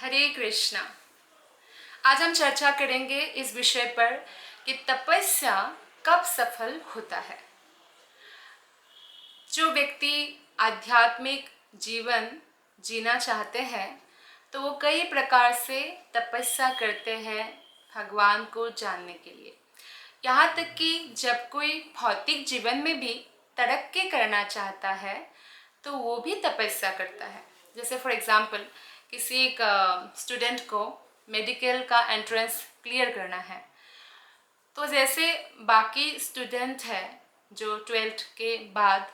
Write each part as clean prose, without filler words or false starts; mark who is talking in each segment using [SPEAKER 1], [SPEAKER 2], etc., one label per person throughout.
[SPEAKER 1] हरे कृष्णा। आज हम चर्चा करेंगे इस विषय पर कि तपस्या कब सफल होता है। जो व्यक्ति आध्यात्मिक जीवन जीना चाहते हैं तो वो कई प्रकार से तपस्या करते हैं भगवान को जानने के लिए। यहाँ तक कि जब कोई भौतिक जीवन में भी तरक्की करना चाहता है तो वो भी तपस्या करता है। जैसे फॉर एग्जाम्पल किसी एक स्टूडेंट को मेडिकल का एंट्रेंस क्लियर करना है, तो जैसे बाकी स्टूडेंट है जो 12th के बाद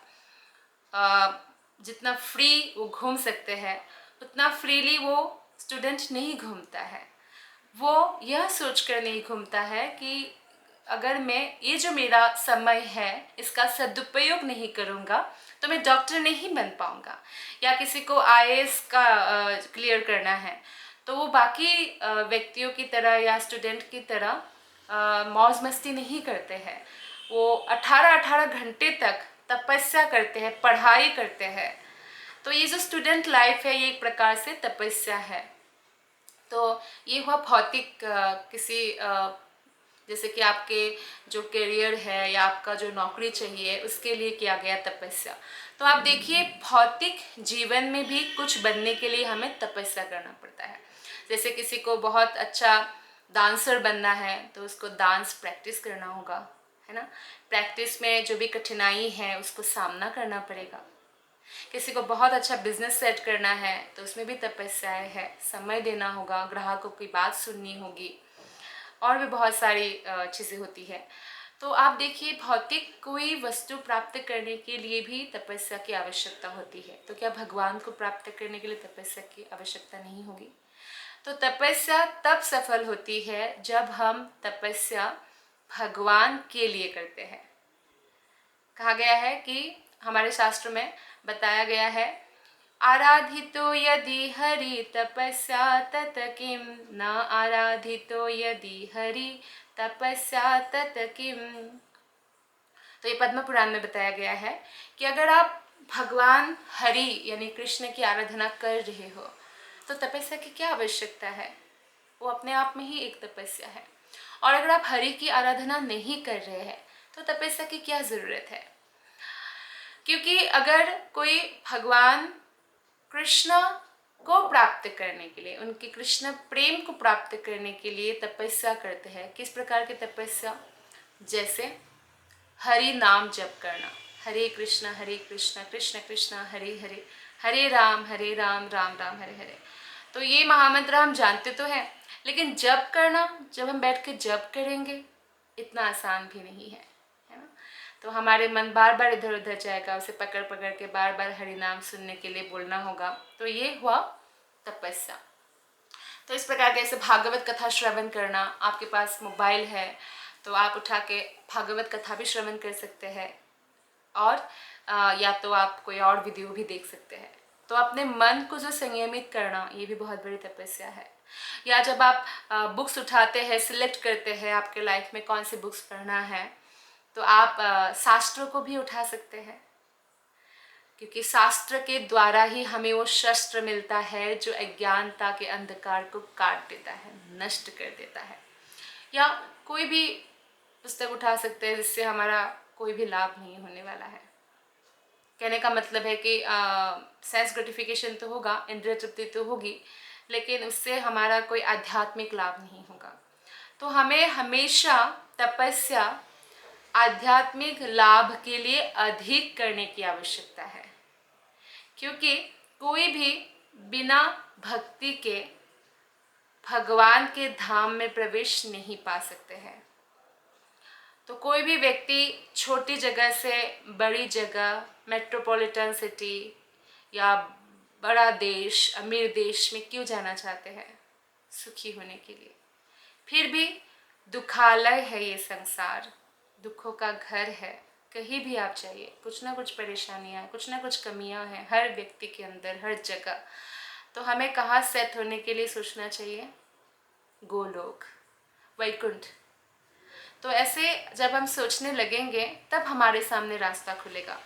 [SPEAKER 1] जितना फ्री वो घूम सकते हैं उतना फ्रीली वो स्टूडेंट नहीं घूमता है। वो यह सोचकर नहीं घूमता है कि अगर मैं ये जो मेरा समय है इसका सदुपयोग नहीं करूँगा तो मैं डॉक्टर नहीं बन पाऊँगा, या किसी को आईएएस का क्लियर करना है तो वो बाकी व्यक्तियों की तरह या स्टूडेंट की तरह मौज मस्ती नहीं करते हैं। वो 18-18 घंटे तक तपस्या करते हैं, पढ़ाई करते हैं। तो ये जो स्टूडेंट लाइफ है ये एक प्रकार से तपस्या है। तो ये हुआ भौतिक किसी जैसे कि आपके जो करियर है या आपका जो नौकरी चाहिए उसके लिए किया गया तपस्या। तो आप देखिए भौतिक जीवन में भी कुछ बनने के लिए हमें तपस्या करना पड़ता है। जैसे किसी को बहुत अच्छा डांसर बनना है तो उसको डांस प्रैक्टिस करना होगा, है ना। प्रैक्टिस में जो भी कठिनाई है उसको सामना करना पड़ेगा। किसी को बहुत अच्छा बिजनेस सेट करना है तो उसमें भी तपस्याएं है, समय देना होगा, ग्राहकों की बात सुननी होगी और भी बहुत सारी चीज़ें होती है। तो आप देखिए भौतिक कोई वस्तु प्राप्त करने के लिए भी तपस्या की आवश्यकता होती है, तो क्या भगवान को प्राप्त करने के लिए तपस्या की आवश्यकता नहीं होगी। तो तपस्या तब सफल होती है जब हम तपस्या भगवान के लिए करते हैं। कहा गया है कि हमारे शास्त्र में बताया गया है, आराधितो यदि हरि तपस्या तत किम, न आराधितो यदि हरि तपस्या तत किम। तो ये पद्म पुराण में बताया गया है कि अगर आप भगवान हरि यानी कृष्ण की आराधना कर रहे हो तो तपस्या की क्या आवश्यकता है, वो अपने आप में ही एक तपस्या है। और अगर आप हरि की आराधना नहीं कर रहे हैं तो तपस्या की क्या ज़रूरत है। क्योंकि अगर कोई भगवान कृष्ण को प्राप्त करने के लिए, उनके कृष्ण प्रेम को प्राप्त करने के लिए तपस्या करते हैं, किस प्रकार की तपस्या, जैसे हरि नाम जप करना, हरे कृष्ण कृष्ण कृष्ण हरे हरे, हरे राम राम राम हरे हरे। तो ये महामंत्र हम जानते तो हैं, लेकिन जप करना, जब हम बैठ के जप करेंगे इतना आसान भी नहीं है, है ना। तो हमारे मन बार बार इधर उधर जाएगा, उसे पकड़ पकड़ के बार बार हरि नाम सुनने के लिए बोलना होगा। तो ये हुआ तपस्या। तो इस प्रकार के ऐसे भागवत कथा श्रवण करना, आपके पास मोबाइल है तो आप उठा के भागवत कथा भी श्रवण कर सकते हैं, और या तो आप कोई और वीडियो भी देख सकते हैं। तो अपने मन को जो संयमित करना ये भी बहुत बड़ी तपस्या है। या जब आप बुक्स उठाते हैं, सिलेक्ट करते हैं आपके लाइफ में कौन सी बुक्स पढ़ना है, तो आप शास्त्रों को भी उठा सकते हैं, क्योंकि शास्त्र के द्वारा ही हमें वो शस्त्र मिलता है जो अज्ञानता के अंधकार को काट देता है, नष्ट कर देता है। या कोई भी पुस्तक उठा सकते हैं जिससे हमारा कोई भी लाभ नहीं होने वाला है। कहने का मतलब है कि सेंस ग्रेटिफिकेशन तो होगा, इंद्रिय तृप्ति तो होगी, लेकिन उससे हमारा कोई आध्यात्मिक लाभ नहीं होगा। तो हमें हमेशा तपस्या आध्यात्मिक लाभ के लिए अधिक करने की आवश्यकता है, क्योंकि कोई भी बिना भक्ति के भगवान के धाम में प्रवेश नहीं पा सकते हैं। तो कोई भी व्यक्ति छोटी जगह से बड़ी जगह, मेट्रोपॉलिटन सिटी या बड़ा देश, अमीर देश में क्यों जाना चाहते हैं, सुखी होने के लिए। फिर भी दुखालय है ये संसार, दुखों का घर है। कहीं भी आप जाइए कुछ ना कुछ परेशानियां हैं, कुछ ना कुछ कमियां हैं हर व्यक्ति के अंदर, हर जगह। तो हमें कहाँ सेट होने के लिए सोचना चाहिए, गोलोक, वैकुंठ। तो ऐसे जब हम सोचने लगेंगे तब हमारे सामने रास्ता खुलेगा।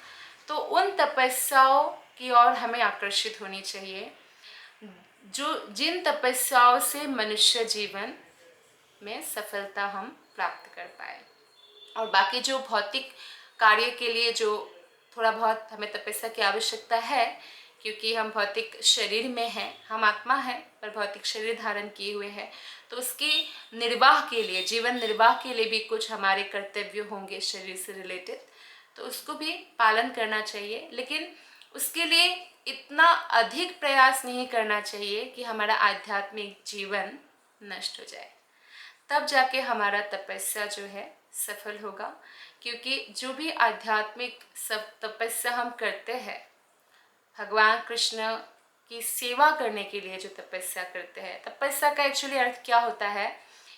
[SPEAKER 1] तो उन तपस्याओं की ओर हमें आकर्षित होनी चाहिए जिन तपस्याओं से मनुष्य जीवन में सफलता हम प्राप्त कर पाए। और बाकी जो भौतिक कार्य के लिए जो थोड़ा बहुत हमें तपस्या की आवश्यकता है, क्योंकि हम भौतिक शरीर में हैं, हम आत्मा हैं पर भौतिक शरीर धारण किए हुए हैं, तो उसकी निर्वाह के लिए, जीवन निर्वाह के लिए भी कुछ हमारे कर्तव्य होंगे शरीर से रिलेटेड, तो उसको भी पालन करना चाहिए। लेकिन उसके लिए इतना अधिक प्रयास नहीं करना चाहिए कि हमारा आध्यात्मिक जीवन नष्ट हो जाए। तब जाके हमारा तपस्या जो है सफल होगा। क्योंकि जो भी आध्यात्मिक सब तपस्या हम करते हैं, भगवान कृष्ण की सेवा करने के लिए जो तपस्या करते हैं, तपस्या का एक्चुअली अर्थ क्या होता है,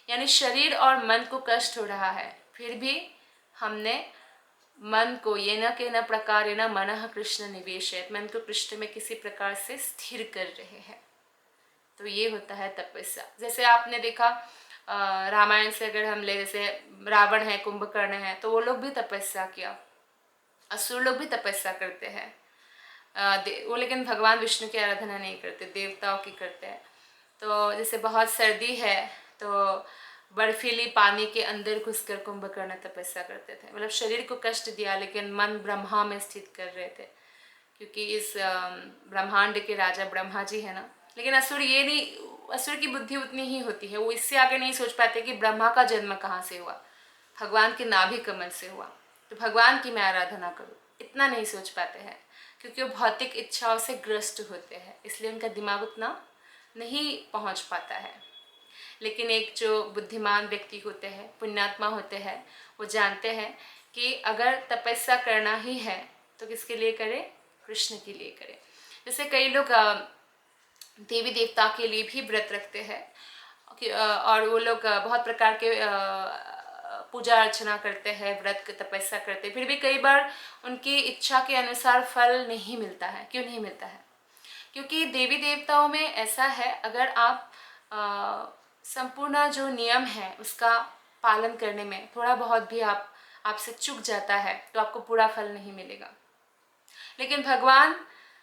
[SPEAKER 1] यानी शरीर और मन को कष्ट हो रहा है, फिर भी हमने मन को ये न के न प्रकार न मनः कृष्ण निवेशयत, मन को कृष्ण में किसी प्रकार से स्थिर कर रहे हैं, तो ये होता है तपस्या। जैसे आपने देखा रामायण से अगर हम ले, जैसे रावण है, कुंभकर्ण है, तो वो लोग भी तपस्या किया, असुर लोग भी तपस्या करते हैं, वो लेकिन भगवान विष्णु की आराधना नहीं करते, देवताओं की करते हैं। तो जैसे बहुत सर्दी है तो बर्फीली पानी के अंदर घुसकर कुंभकर्ण तपस्या करते थे, मतलब शरीर को कष्ट दिया लेकिन मन ब्रह्मा में स्थित कर रहे थे, क्योंकि इस ब्रह्मांड के राजा ब्रह्मा जी है ना। लेकिन असुर ये नहीं, असुर की बुद्धि उतनी ही होती है, वो इससे आगे नहीं सोच पाते कि ब्रह्मा का जन्म कहाँ से हुआ, भगवान के नाभि कमल से हुआ, तो भगवान की मैं आराधना करूँ, इतना नहीं सोच पाते हैं, क्योंकि वो भौतिक इच्छाओं से ग्रस्त होते हैं, इसलिए उनका दिमाग उतना नहीं पहुंच पाता है। लेकिन एक जो बुद्धिमान व्यक्ति होते हैं, पुण्यात्मा होते हैं, वो जानते हैं कि अगर तपस्या करना ही है तो किसके लिए करें, कृष्ण के लिए करें। जैसे कई लोग देवी देवता के लिए भी व्रत रखते हैं, और वो लोग बहुत प्रकार के पूजा अर्चना करते हैं, व्रत तपस्या करते हैं, फिर भी कई बार उनकी इच्छा के अनुसार फल नहीं मिलता है। क्यों नहीं मिलता है? क्योंकि देवी देवताओं में ऐसा है, अगर आप संपूर्ण जो नियम है उसका पालन करने में थोड़ा बहुत भी आपसे चूक जाता है तो आपको पूरा फल नहीं मिलेगा। लेकिन भगवान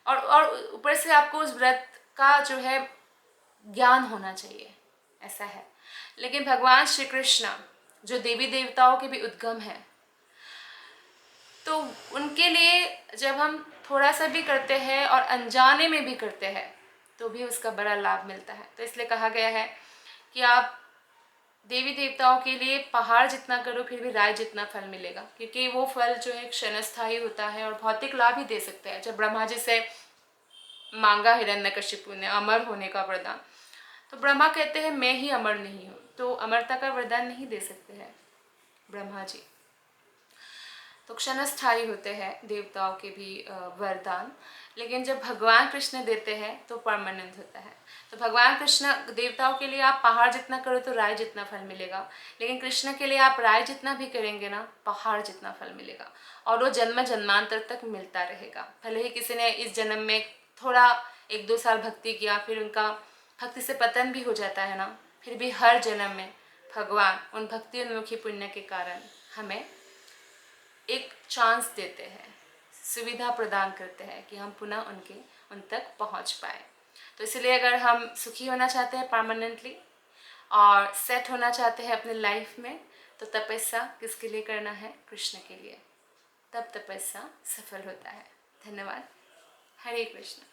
[SPEAKER 1] और ऊपर से आपको उस व्रत का जो है ज्ञान होना चाहिए, ऐसा है। लेकिन भगवान श्री कृष्ण जो देवी देवताओं के भी उद्गम है, तो उनके लिए जब हम थोड़ा सा भी करते हैं और अनजाने में भी करते हैं तो भी उसका बड़ा लाभ मिलता है। तो इसलिए कहा गया है कि आप देवी देवताओं के लिए पहाड़ जितना करो फिर भी राय जितना फल मिलेगा, क्योंकि वो फल जो है क्षणस्थायी होता है और भौतिक लाभ ही दे सकता है। जब ब्रह्मा जी से मांगा हिरण्यकशिपु ने अमर होने का वरदान, तो ब्रह्मा कहते हैं मैं ही अमर नहीं हूँ, तो अमरता का वरदान नहीं दे सकते हैं ब्रह्मा जी। तो क्षणस्थायी होते हैं देवताओं के भी वरदान, लेकिन जब भगवान कृष्ण देते हैं तो परमानेंट होता है। तो भगवान कृष्ण देवताओं के लिए आप पहाड़ जितना करो तो राय जितना फल मिलेगा, लेकिन कृष्ण के लिए आप राय जितना भी करेंगे ना, पहाड़ जितना फल मिलेगा, और वो जन्म जन्मांतर तक मिलता रहेगा। भले ही किसी ने इस जन्म में थोड़ा 1-2 साल भक्ति किया, फिर उनका भक्ति से पतन भी हो जाता है ना, फिर भी हर जन्म में भगवान उन भक्ति उन्मुखी पुण्य के कारण हमें एक चांस देते हैं, सुविधा प्रदान करते हैं कि हम पुनः उन तक पहुंच पाए। तो इसलिए अगर हम सुखी होना चाहते हैं परमानेंटली और सेट होना चाहते हैं अपने लाइफ में, तो तपस्या किसके लिए करना है? कृष्ण के लिए। तब तपस्या सफल होता है। धन्यवाद। हरे कृष्ण।